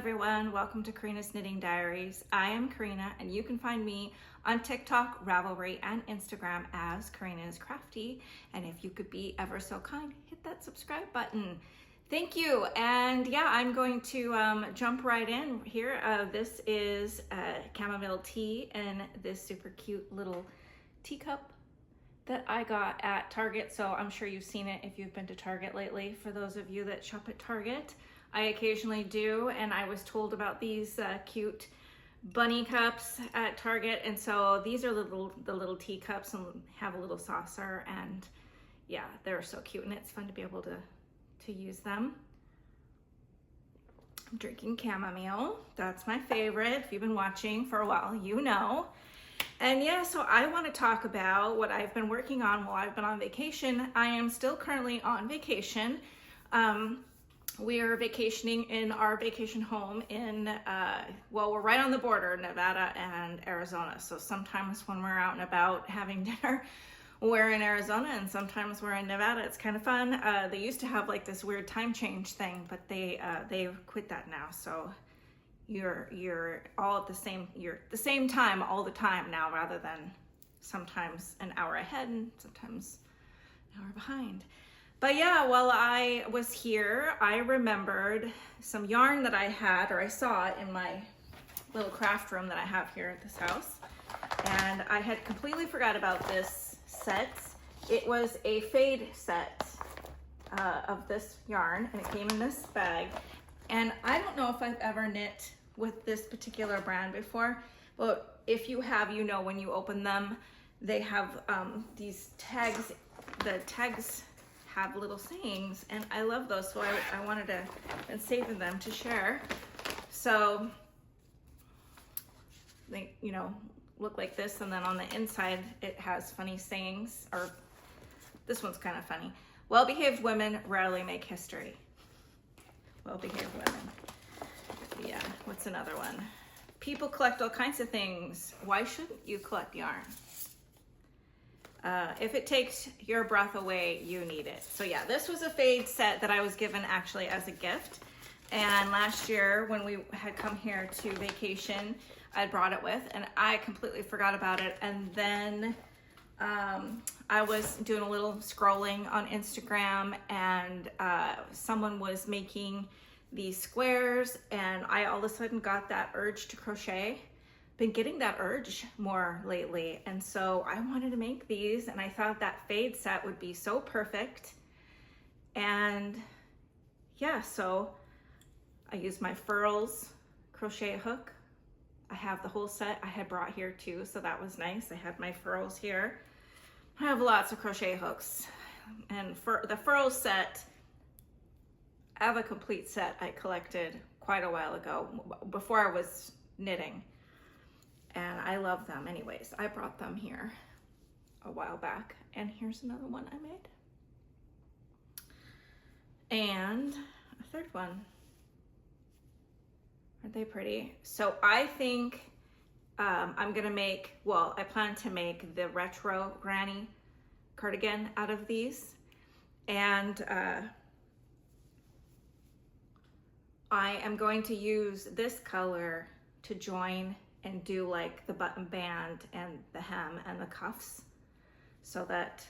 everyone, welcome to Corrina's Knitting Diaries. I am Corrina and you can find me on TikTok, Ravelry, and Instagram as Corrina is Crafty. And if you could be ever so kind, hit that subscribe button. Thank you. And yeah, I'm going to jump right in here. This is chamomile tea in this super cute little teacup that I got at Target. So I'm sure you've seen it if you've been to Target lately. For those of you that shop at Target, I occasionally do, and I was told about these cute bunny cups at Target, and so these are the little teacups and have a little saucer, and yeah, they're so cute, and it's fun to be able to use them. I'm drinking chamomile. That's my favorite. If you've been watching for a while, you know. And yeah, so I want to talk about what I've been working on while I've been on vacation. I am still currently on vacation. We are vacationing in our vacation home in, well, we're right on the border, Nevada and Arizona. So sometimes when we're out and about having dinner, we're in Arizona, and sometimes we're in Nevada. It's kind of fun. They used to have like this weird time change thing, but they've quit that now. So you're all at you're the same time all the time now, rather than sometimes an hour ahead and sometimes an hour behind. But yeah, while I was here, I remembered some yarn that I had, or I saw in my little craft room that I have here at this house. And I had completely forgot about this set. It was a fade set of this yarn, and it came in this bag. And I don't know if I've ever knit with this particular brand before, but if you have, you know, when you open them, they have these tags. The tags have little sayings, and I love those, so I wanted to, and saving them to share. So they, you know, look like this, and then on the inside it has funny sayings, or this one's kind of funny. Well-behaved women rarely make history. Well-behaved women. Yeah, what's another one? People collect all kinds of things. Why shouldn't you collect yarn? If it takes your breath away, you need it. So yeah, this was a fade set that I was given actually as a gift. And last year when we had come here to vacation, I brought it with, and I completely forgot about it. And then I was doing a little scrolling on Instagram, and someone was making these squares, and I all of a sudden got that urge to crochet. Been getting that urge more lately, and so I wanted to make these, and I thought that fade set would be so perfect. And yeah, so I used my Furls crochet hook. I have the whole set I had brought here too, so that was nice. I had my Furls here. I have lots of crochet hooks, and for the Furls set, I have a complete set I collected quite a while ago before I was knitting. And I love them anyways. I brought them here a while back. And here's another one I made. And a third one. Aren't they pretty? So I think I'm gonna make, well, I plan to make the retro granny cardigan out of these. And I am going to use this color to join and do like the button band and the hem and the cuffs, so that,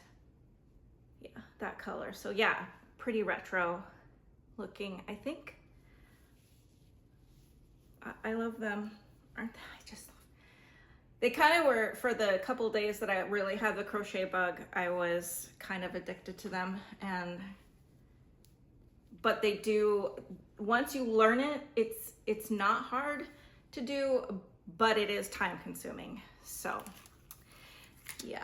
yeah, that color. So yeah, pretty retro looking, I think. I love them, aren't they? They kind of were, for the couple days that I really had the crochet bug, I was kind of addicted to them. But they do, once you learn it, it's not hard to do, but it is time consuming. So yeah,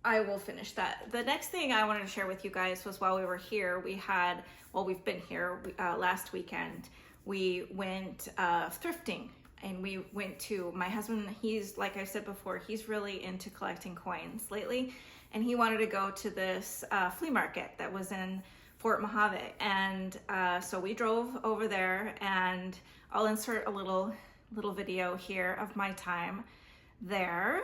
I will finish that. The next thing I wanted to share with you guys was, while we were here, we've been here last weekend, we went thrifting, and we went to, my husband, he's, like I said before, he's really into collecting coins lately, and he wanted to go to this flea market that was in Fort Mojave. And so we drove over there, and I'll insert a little video here of my time there.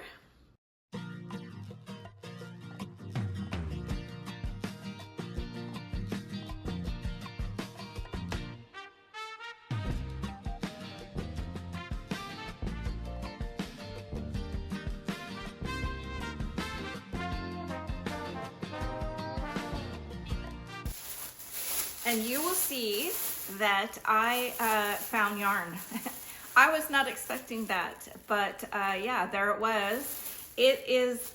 and you will see that I found yarn. I was not expecting that, but yeah, there it was. It is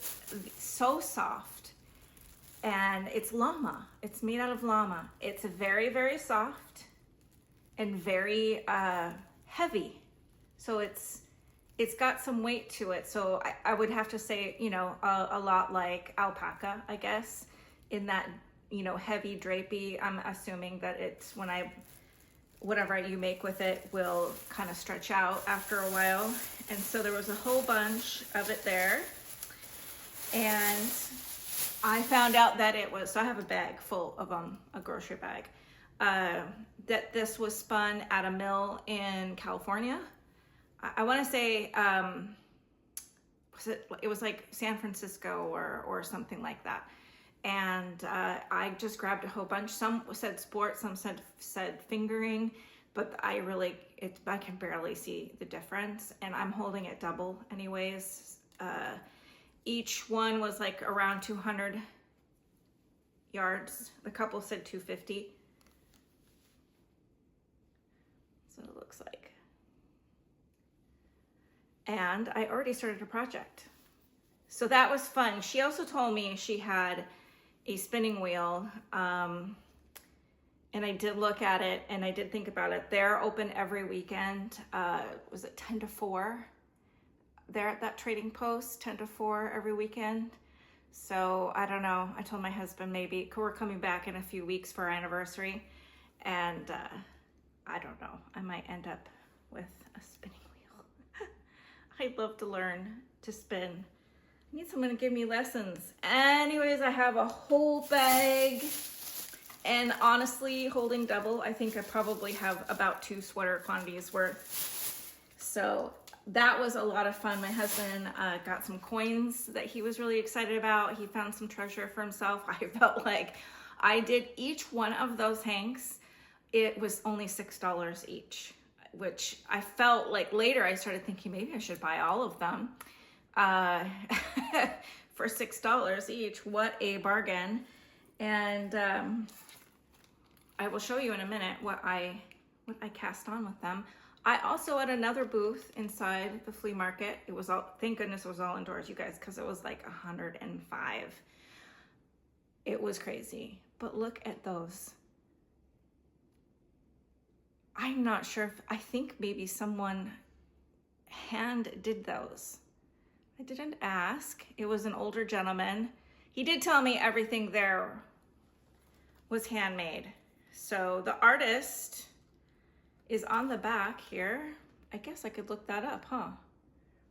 so soft, and it's llama. It's made out of llama. It's very, very soft and very heavy. So it's got some weight to it. So I would have to say, you know, a lot like alpaca, I guess, in that, you know, heavy drapey. I'm assuming that it's whatever you make with it will kind of stretch out after a while. And so there was a whole bunch of it there. And I found out that it was, so I have a bag full of them, a grocery bag, that this was spun at a mill in California. I want to say, it was like San Francisco or something like that. And I just grabbed a whole bunch. Some said sport, some said fingering, but I can barely see the difference. And I'm holding it double anyways. Each one was like around 200 yards. The couple said 250. So it looks like. And I already started a project. So that was fun. She also told me she had a spinning wheel, and I did look at it and I did think about it. They're open every weekend. Was it 10 to 4? They're at that trading post 10 to 4 every weekend. So I don't know. I told my husband maybe we're coming back in a few weeks for our anniversary, and I don't know. I might end up with a spinning wheel. I'd love to learn to spin. I need someone to give me lessons. Anyways, I have a whole bag, and honestly, holding double, I think I probably have about 2 sweater quantities worth. So that was a lot of fun. My husband got some coins that he was really excited about. He found some treasure for himself. I felt like I did each one of those hanks. It was only $6 each, which I felt like later I started thinking maybe I should buy all of them. For $6 each. What a bargain. And I will show you in a minute what I cast on with them. I also at another booth inside the flea market. It was all, thank goodness it was all indoors, you guys, because it was like 105. It was crazy. But look at those. I'm not sure if, I think maybe someone hand did those. I didn't ask. It was an older gentleman. He did tell me everything there was handmade. So the artist is on the back here. I guess I could look that up, huh?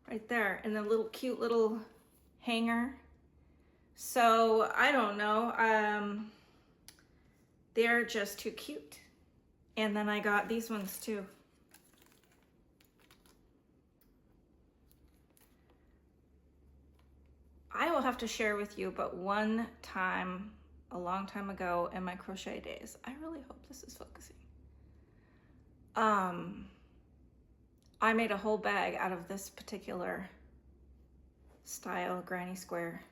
Right there, and the little cute little hanger. So I don't know. They're just too cute. And then I got these ones too. I will have to share with you, but one time, a long time ago in my crochet days, I really hope this is focusing. I made a whole bag out of this particular style granny square.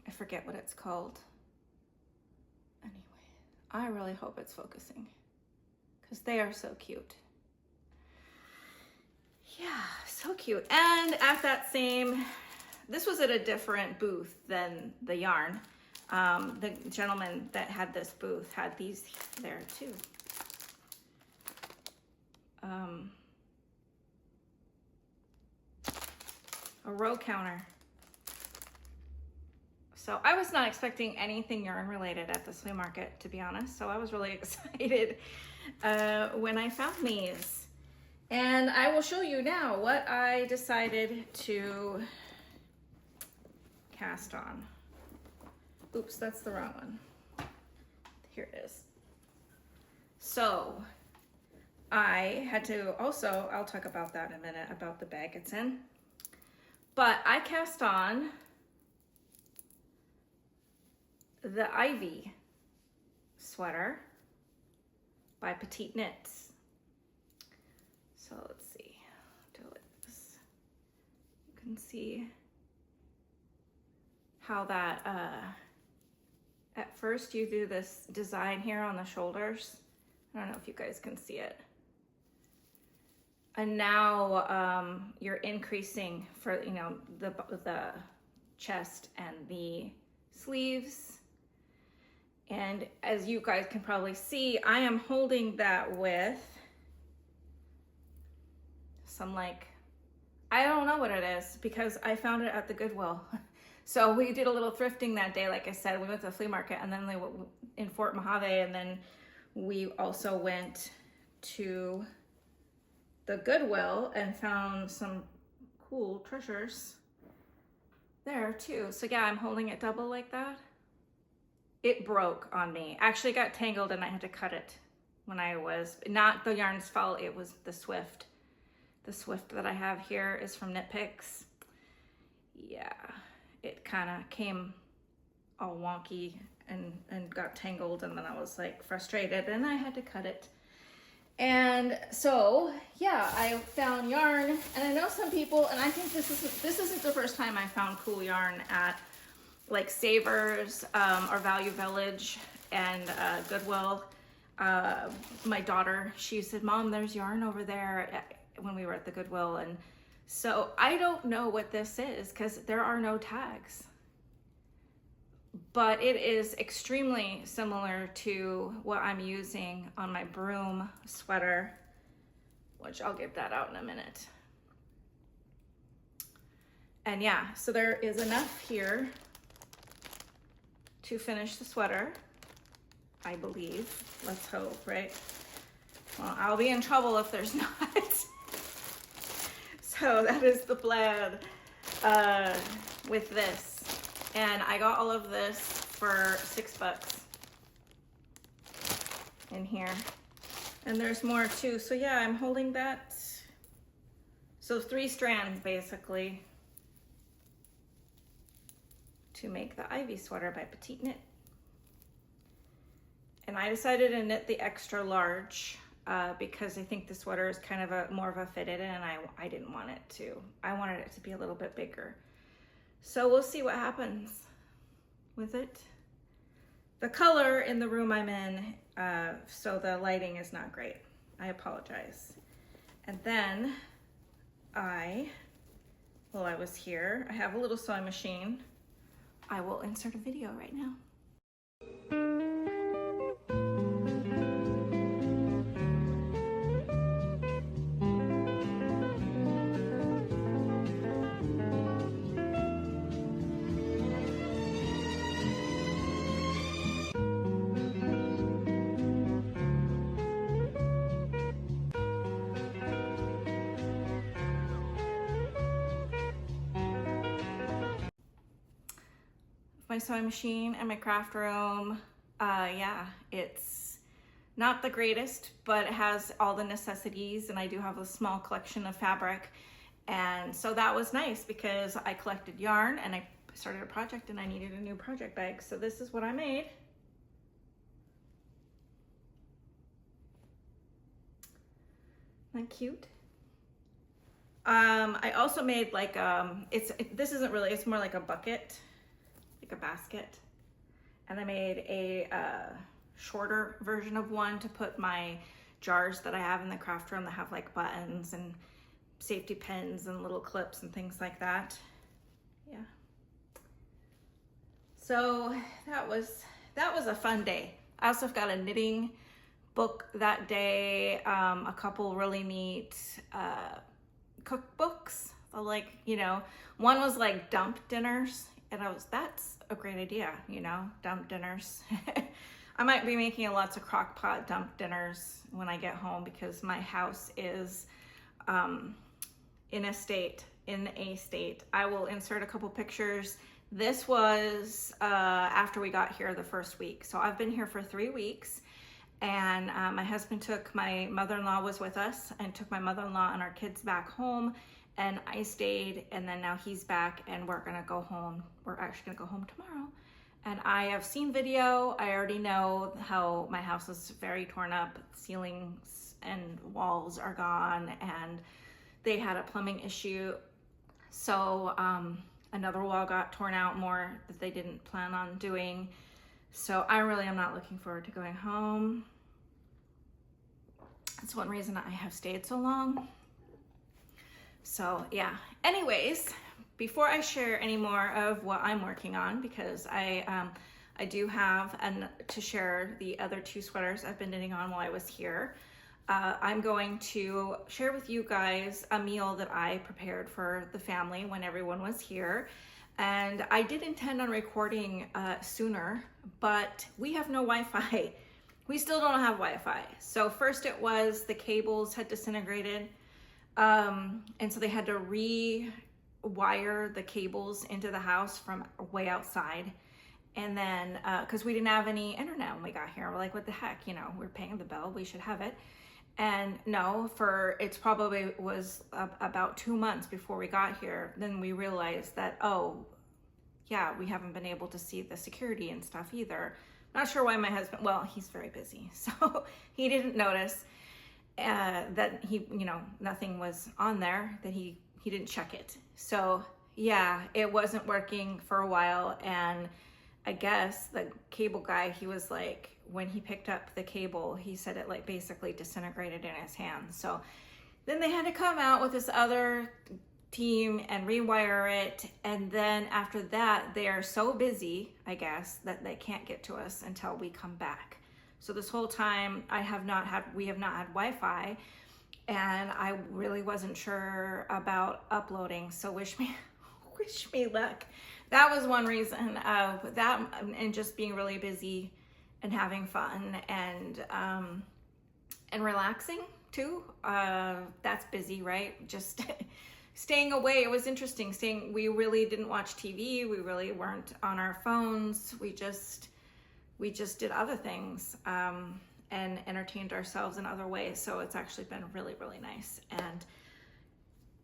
I forget what it's called. Anyway, I really hope it's focusing because they are so cute. Yeah, so cute. And at that same, this was at a different booth than the yarn. The gentleman that had this booth had these there too. A row counter. So I was not expecting anything yarn related at the flea market, to be honest. So I was really excited when I found these. And I will show you now what I decided to cast on. Oops, that's the wrong one. Here it is. So I had to also, I'll talk about that in a minute, about the bag it's in. But I cast on the Ivy sweater by Petite Knits. So let's see, do it like this. You can see how that, at first you do this design here on the shoulders, I don't know if you guys can see it. And now you're increasing for, you know, the chest and the sleeves. And as you guys can probably see, I am holding that with some, like, I don't know what it is because I found it at the Goodwill. So we did a little thrifting that day. Like I said, we went to the flea market and then they were in Fort Mojave, and then we also went to the Goodwill and found some cool treasures there too. So yeah, I'm holding it double like that. It broke on me. Actually got tangled and I had to cut it when I was, not the yarn's fault, it was the Swift. The Swift that I have here is from Knit Picks. Yeah, it kind of came all wonky and got tangled, and then I was like frustrated and I had to cut it. And so, yeah, I found yarn, and I know some people, and I think this isn't the first time I found cool yarn at like Savers or Value Village and Goodwill. My daughter, she said, "Mom, there's yarn over there," when we were at the Goodwill. And so I don't know what this is because there are no tags, but it is extremely similar to what I'm using on my broom sweater, which I'll get that out in a minute. And yeah, so there is enough here to finish the sweater, I believe. Let's hope, right? Well, I'll be in trouble if there's not. So that is the plan with this. And I got all of this for $6 in here. And there's more too. So yeah, I'm holding that. So 3 strands basically to make the Ivy sweater by Petite Knit. And I decided to knit the extra large because I think the sweater is kind of more of a fitted, and I didn't want it to. I wanted it to be a little bit bigger. So we'll see what happens with it. The color in the room I'm in, so the lighting is not great. I apologize. And then while I was here, I have a little sewing machine. I will insert a video right now. My sewing machine and my craft room. Yeah, it's not the greatest, but it has all the necessities, and I do have a small collection of fabric. And so that was nice because I collected yarn and I started a project and I needed a new project bag. So this is what I made. Isn't that cute? I also made like, this isn't really, it's more like a bucket, like a basket. And I made a shorter version of one to put my jars that I have in the craft room that have like buttons and safety pins and little clips and things like that. Yeah. So that was a fun day. I also got a knitting book that day, a couple really neat cookbooks. Like, you know, one was like dump dinners, and that's a great idea, you know, dump dinners. I might be making lots of crock pot dump dinners when I get home because my house is in a state. I will insert a couple pictures. This was after we got here the first week. So I've been here for 3 weeks, and my husband took my mother-in-law was with us and took my mother-in-law and our kids back home. And I stayed, and then now he's back, and we're gonna go home. We're actually gonna go home tomorrow. And I have seen video. I already know how my house is very torn up. Ceilings and walls are gone, and they had a plumbing issue. So another wall got torn out more that they didn't plan on doing. So I really am not looking forward to going home. That's one reason I have stayed so long. So yeah, anyways, before I share any more of what I'm working on, because I do have to share the other 2 sweaters I've been knitting on while I was here. I'm going to share with you guys a meal that I prepared for the family when everyone was here. And I did intend on recording sooner, but we have no Wi-Fi. We still don't have Wi-Fi. So first it was the cables had disintegrated. And so they had to rewire the cables into the house from way outside. And then, cause we didn't have any internet when we got here. We're like, what the heck, you know, we're paying the bill, we should have it. And no, it's probably was about 2 months before we got here. Then we realized that, oh yeah, we haven't been able to see the security and stuff either. Not sure why my husband, well, he's very busy. So he didn't notice that you know, nothing was on there, that he didn't check it. So yeah, it wasn't working for a while. And I guess the cable guy, he was like, when he picked up the cable, he said it like basically disintegrated in his hands. So then they had to come out with this other team and rewire it. And then after that, they are so busy, I guess, that they can't get to us until we come back. So this whole time we have not had Wi-Fi, and I really wasn't sure about uploading. So wish me luck. That was one reason of that, and just being really busy and having fun and relaxing too. That's busy, right? Just staying away. It was interesting. We really didn't watch TV. We really weren't on our phones. We just did other things and entertained ourselves in other ways. So it's actually been really, really nice. And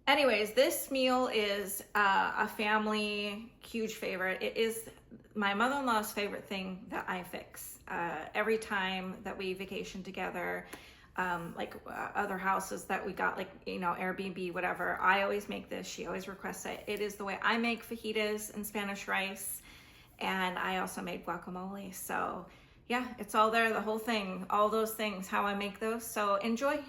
anyways, this meal is a family huge favorite. It is my mother-in-law's favorite thing that I fix. Every time that we vacation together, like other houses that we got, like, you know, Airbnb, whatever, I always make this. She always requests it. It is the way I make fajitas and Spanish rice. And I also made guacamole. So yeah, it's all there, the whole thing, all those things, how I make those. So enjoy.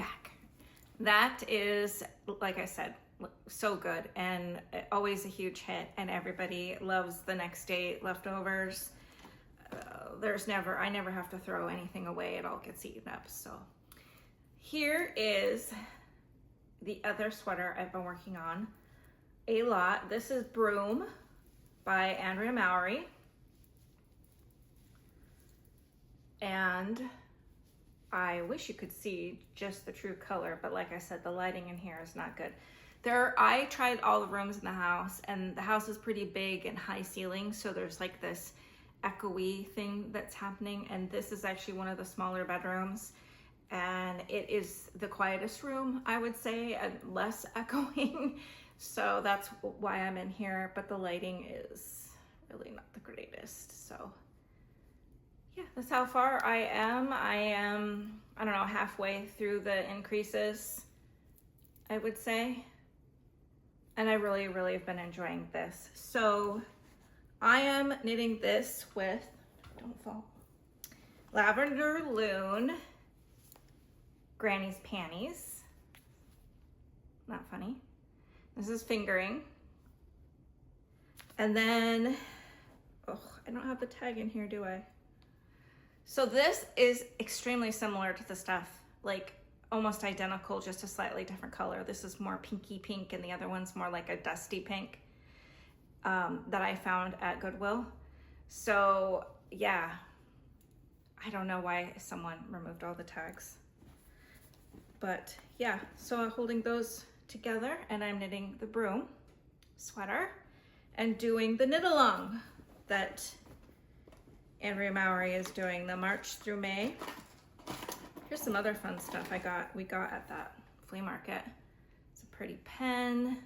back. That is, like I said, so good and always a huge hit, and everybody loves the next day leftovers. I never have to throw anything away. It all gets eaten up. So here is the other sweater I've been working on a lot. This is Broom by Andrea Mowry. And I wish you could see just the true color, but like I said, the lighting in here is not good. I tried all the rooms in the house, and the house is pretty big and high ceilings, so there's like this echoey thing that's happening, and this is actually one of the smaller bedrooms, and it is the quietest room, I would say, and less echoing. So that's why I'm in here, but the lighting is really not the greatest. So yeah, that's how far I am. I don't know, halfway through the increases, I would say. And I really, really have been enjoying this. So I am knitting this with, don't fall, Lavender Loon Granny's Panties. Not funny. This is fingering. And then, oh, I don't have the tag in here, do I? So this is extremely similar to the stuff, like almost identical, just a slightly different color. This is more pinky pink, and the other one's more like a dusty pink that I found at Goodwill. So yeah, I don't know why someone removed all the tags. But yeah, so I'm holding those together, and I'm knitting the Broom sweater and doing the knit along that Andrea Mowry is doing, the March through May. Here's some other fun stuff we got at that flea market. It's a pretty pen.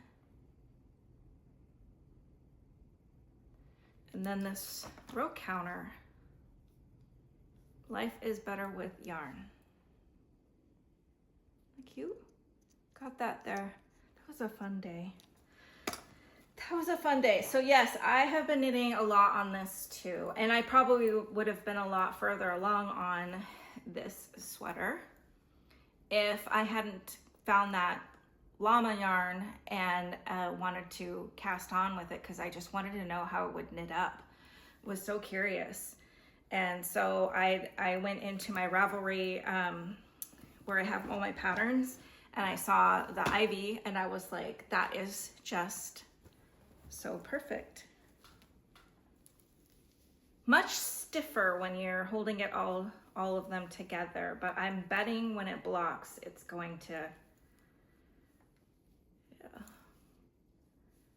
And then this row counter. Life is better with yarn. Cute. Got that there. That was a fun day. That was a fun day. So yes, I have been knitting a lot on this too, and I probably would have been a lot further along on this sweater if I hadn't found that llama yarn and wanted to cast on with it, because I just wanted to know how it would knit up. Was so curious. And so I went into my Ravelry where I have all my patterns, and I saw the ivy, and I was like, that is just so perfect. Much stiffer when you're holding it all of them together, but I'm betting when it blocks, it's going to, yeah.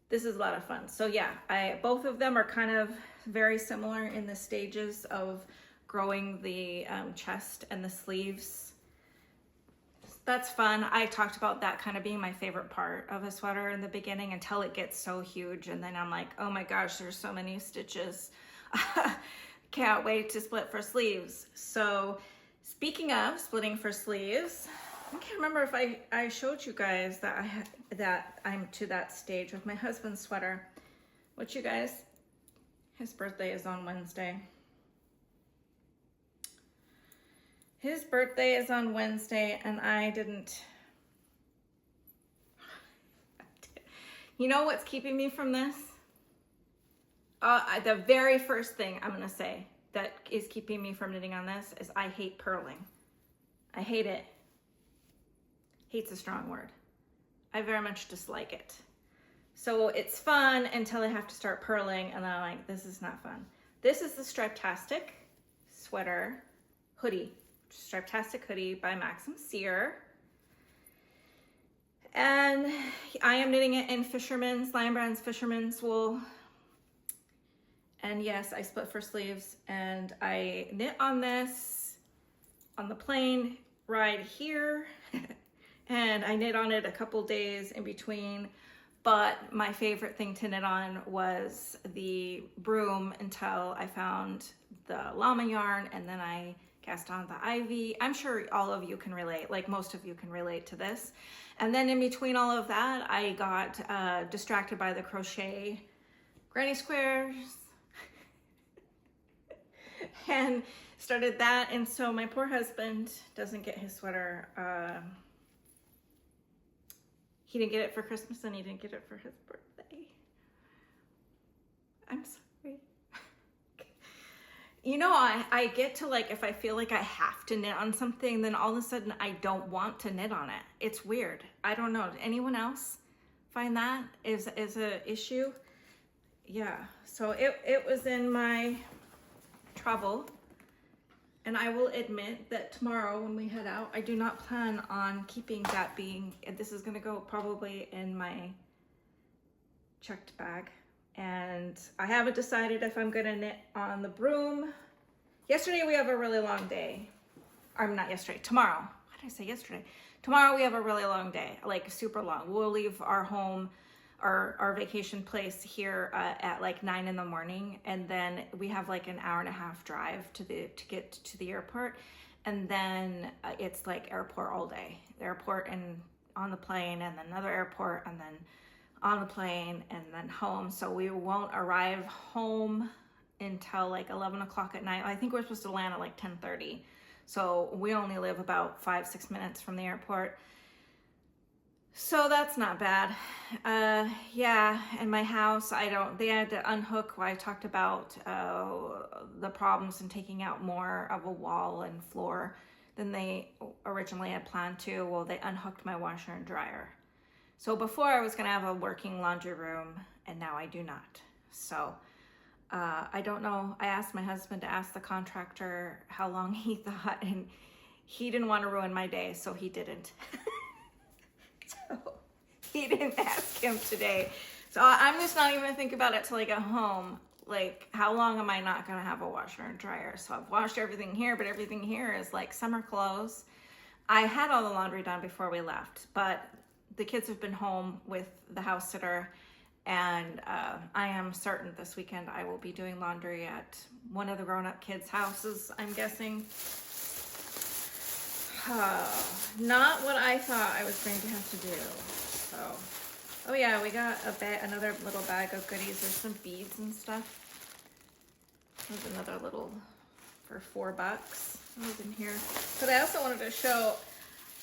This is a lot of fun. So yeah, both of them are kind of very similar in the stages of growing the chest and the sleeves. That's fun. I talked about that kind of being my favorite part of a sweater in the beginning until it gets so huge, and then I'm like, oh my gosh, there's so many stitches. Can't wait to split for sleeves. So speaking of splitting for sleeves, I can't remember if I showed you guys that I'm to that stage with my husband's sweater. What, you guys? His birthday is on Wednesday. His birthday is on Wednesday, and I didn't. You know what's keeping me from this? The very first thing I'm gonna say that is keeping me from knitting on this is I hate purling. I hate it. Hate's a strong word. I very much dislike it. So it's fun until I have to start purling, and then I'm like, this is not fun. This is the Striptastic sweater hoodie. Striptastic hoodie by Maxim Sear. And I am knitting it in Lion Brand's Fisherman's wool. And yes, I split for sleeves, and I knit on this on the plane ride here. And I knit on it a couple days in between, but my favorite thing to knit on was the Broom until I found the llama yarn, and then I cast on the ivy. I'm sure all of you can relate, like most of you can relate to this. And then in between all of that, I got distracted by the crochet granny squares and started that. And so my poor husband doesn't get his sweater He didn't get it for Christmas and he didn't get it for his birthday. I'm sorry. You know, I get to like, if I feel like I have to knit on something, then all of a sudden I don't want to knit on it. It's weird. I don't know. Anyone else find that is a issue? Yeah. So it was in my travel. And I will admit that tomorrow when we head out, I do not plan on keeping that being, this is going to go probably in my checked bag. And I haven't decided if I'm going to knit on the broom. Yesterday we have a really long day. Or not yesterday, tomorrow. Why did I say yesterday? Tomorrow we have a really long day, like super long. We'll leave our home, our vacation place here at like 9 in the morning, and then we have like an hour and a half drive to get to the airport, and then it's like airport all day. The airport and on the plane, and then another airport, and then on the plane, and then home. So we won't arrive home until like 11 o'clock at night. I think we're supposed to land at like 10:30. So we only live about 5-6 minutes from the airport. So that's not bad. Yeah, in my house, they had to unhook what I talked about, the problems in taking out more of a wall and floor than they originally had planned to. Well, they unhooked my washer and dryer. So before I was gonna have a working laundry room, and now I do not. So I don't know. I asked my husband to ask the contractor how long he thought, and he didn't want to ruin my day, so he didn't. So he didn't ask him today. So I'm just not even gonna think about it till I get home. Like, how long am I not gonna have a washer and dryer? So I've washed everything here, but everything here is like summer clothes. I had all the laundry done before we left, but the kids have been home with the house sitter, and I am certain this weekend I will be doing laundry at one of the grown-up kids' houses, I'm guessing. Not what I thought I was going to have to do. So, oh yeah, we got another little bag of goodies. There's some beads and stuff. There's another little for $4. That was in here. But I also wanted to show,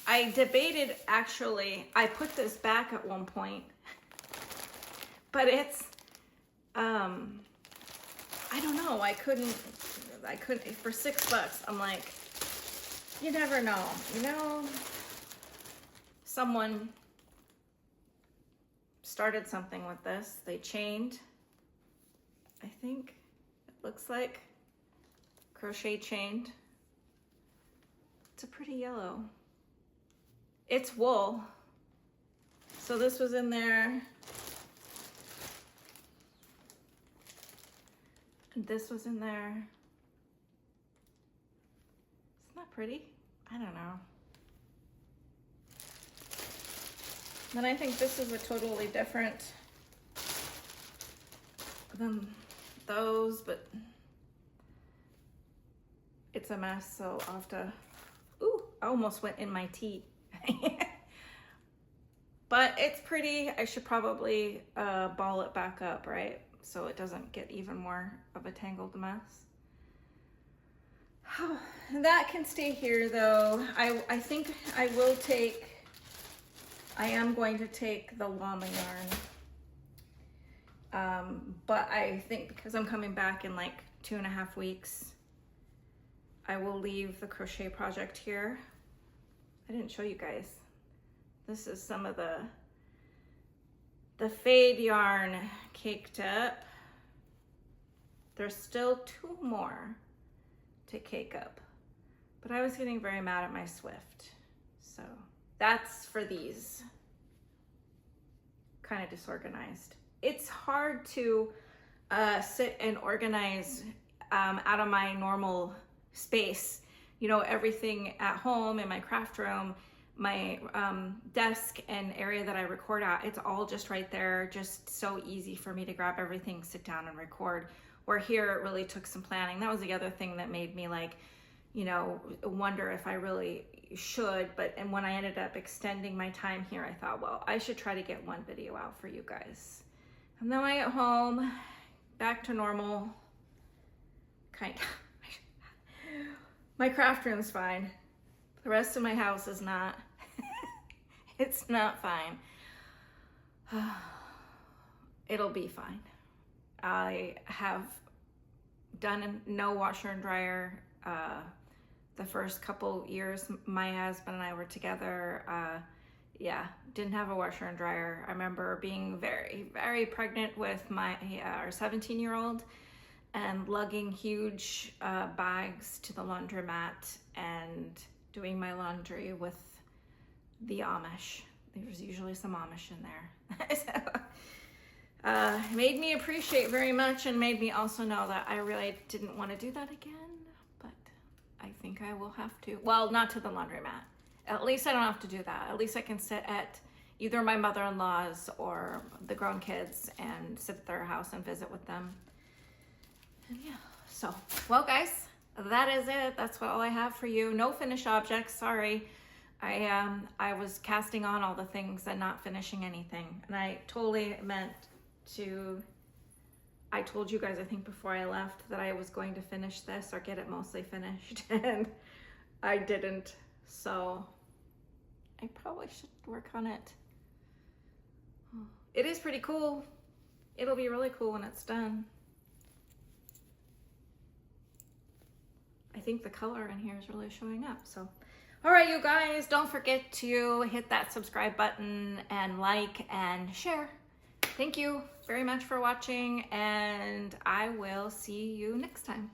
I debated, actually, I put this back at one point, but it's, I don't know, I couldn't, for $6, I'm like, you never know, you know, someone started something with this. They chained, I think, it looks like, crochet chained. It's a pretty yellow. It's wool. So this was in there. And this was in there. Isn't that pretty? I don't know. Then I think this is a totally different than those, but it's a mess, so I'll have to, ooh, I almost went in my teeth. But it's pretty. I should probably ball it back up, right? So it doesn't get even more of a tangled mess. That can stay here though. I think I am going to take the llama yarn. But I think because I'm coming back in like 2.5 weeks, I will leave the crochet project here. I didn't show you guys. This is some of the fade yarn caked up. There's still 2 more to cake up, but I was getting very mad at my Swift. So that's for these. Kind of disorganized. It's hard to sit and organize out of my normal space. You know, everything at home in my craft room, my desk and area that I record at, it's all just right there, just so easy for me to grab everything, sit down and record. Where here it really took some planning. That was the other thing that made me like, you know, wonder if I really should. And when I ended up extending my time here, I thought, well, I should try to get one video out for you guys. And then I get home, back to normal, kind of. My craft room's fine. The rest of my house is not. It's not fine. It'll be fine. I have done no washer and dryer. The first couple years my husband and I were together, yeah, didn't have a washer and dryer. I remember being very, very pregnant with our 17-year-old and lugging huge bags to the laundromat and doing my laundry with the Amish. There's usually some Amish in there. It made me appreciate very much and made me also know that I really didn't want to do that again, but I think I will have to. Well, not to the laundromat. At least I don't have to do that. At least I can sit at either my mother-in-law's or the grown kids and sit at their house and visit with them. And yeah, so, well guys, that is it. That's all I have for you. No finished objects, sorry. I was casting on all the things and not finishing anything. And I totally meant to, I told you guys, I think before I left, that I was going to finish this or get it mostly finished, and I didn't. So I probably should work on it. It is pretty cool. It'll be really cool when it's done. I think the color in here is really showing up. So, all right, you guys, don't forget to hit that subscribe button and like and share. Thank you very much for watching, and I will see you next time.